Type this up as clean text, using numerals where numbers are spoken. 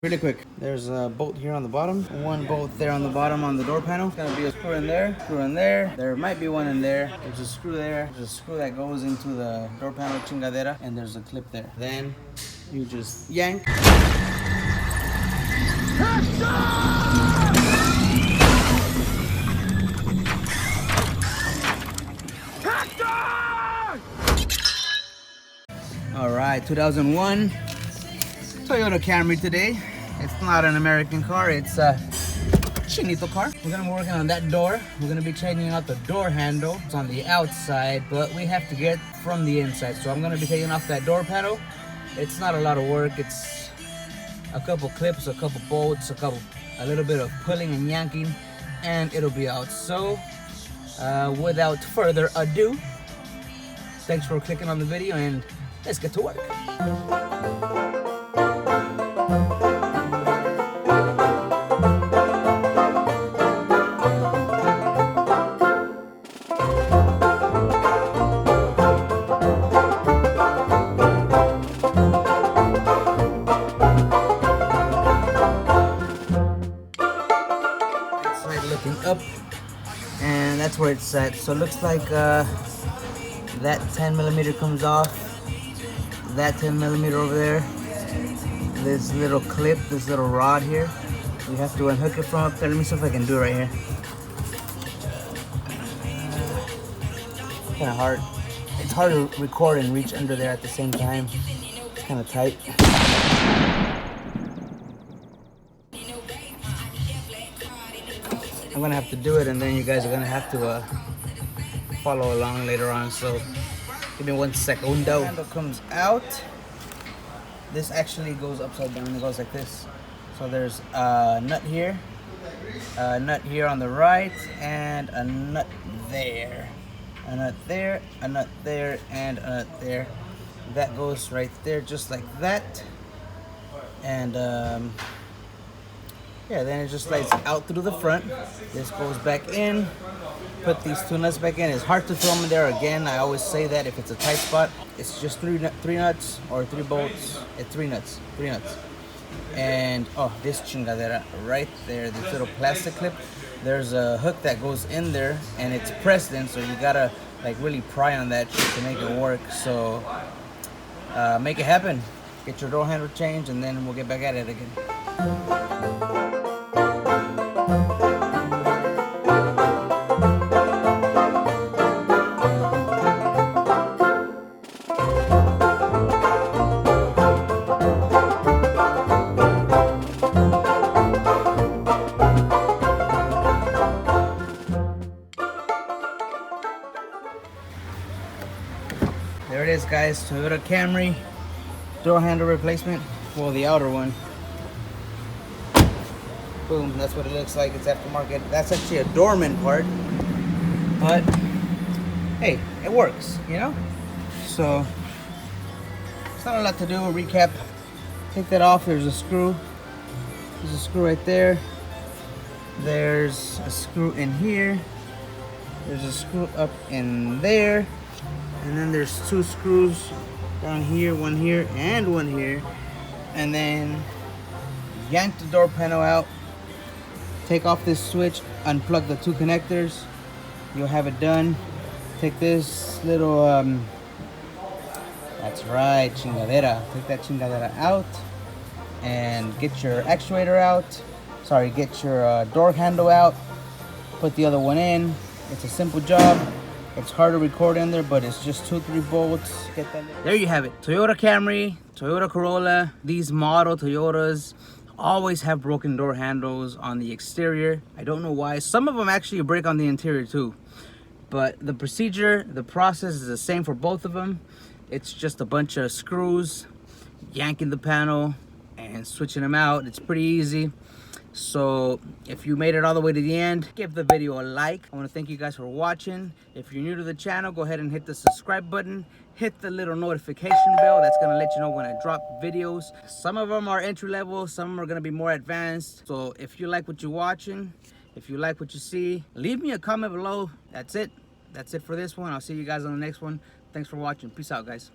Really quick, there's a bolt here on the bottom, one bolt there on the bottom on the door panel. It's gonna be a screw in there, screw in there. There might be one in there. There's a screw there. There's a screw that goes into the door panel chingadera, and there's a clip there. Then you just yank. All right, 2001 Toyota Camry today. It's not an American car, it's a Chinito car. We're gonna be working on that door. We're gonna be changing out the door handle. It's on the outside, but we have to get from the inside. So I'm gonna be taking off that door panel. It's not a lot of work. It's a couple clips, a couple bolts, a little bit of pulling and yanking, and it'll be out. So without further ado, thanks for clicking on the video and let's get to work. Looking up, and that's where it's set. So it looks like that 10mm comes off, that 10mm over there, this little clip, this little rod here, we have to unhook it from up there. Let me see if I can do it right here. Kind of hard. It's hard to record and reach under there at the same time. It's kind of tight. I'm gonna have to do it, and then you guys are gonna have to follow along later on. So give me 1 second. The handle comes out. This actually goes upside down. It goes like this. So there's a nut here on the right, and a nut there, a nut there, a nut there, and a nut there. That goes right there, just like that. And yeah, then it just slides out through the front. This goes back in. Put these two nuts back in. It's hard to throw them in there again. I always say that if it's a tight spot, it's just three nuts or 3 bolts. It's 3 nuts. And oh, this chingadera right there, this little plastic clip. There's a hook that goes in there, and it's pressed in, so you gotta like really pry on that shit to make it work. So make it happen. Get your door handle changed, and then we'll get back at it again. There it is, guys. Toyota Camry door handle replacement. Well, the outer one. Boom, that's what it looks like. It's aftermarket. That's actually a dormant part, but hey, it works, you know? So it's not a lot to do. Recap. Take that off. There's a screw. There's a screw right there. There's a screw in here. There's a screw up in there. And then there's 2 screws down here, one here and one here. And then yank the door panel out, take off this switch, unplug the 2 connectors. You'll have it done. Take this little, that's right, chingadera. Take that chingadera out and get your actuator out. Sorry, get your door handle out. Put the other one in. It's a simple job. It's hard to record in there, but it's just 2-3 bolts. Get that. There you have it. Toyota Camry, Toyota Corolla. These model Toyotas always have broken door handles on the exterior. I don't know why. Some of them actually break on the interior too. But the procedure, the process is the same for both of them. It's just a bunch of screws, yanking the panel and switching them out. It's pretty easy. So if you made it all the way to the end, give the video a like. I want to thank you guys for watching. If you're new to the channel, go ahead and hit the subscribe button. Hit the little notification bell. That's going to let you know when I drop videos. Some of them are entry level. Some of them are going to be more advanced. So if you like what you're watching, if you like what you see, leave me a comment below. That's it. That's it for this one. I'll see you guys on the next one. Thanks for watching. Peace out, guys.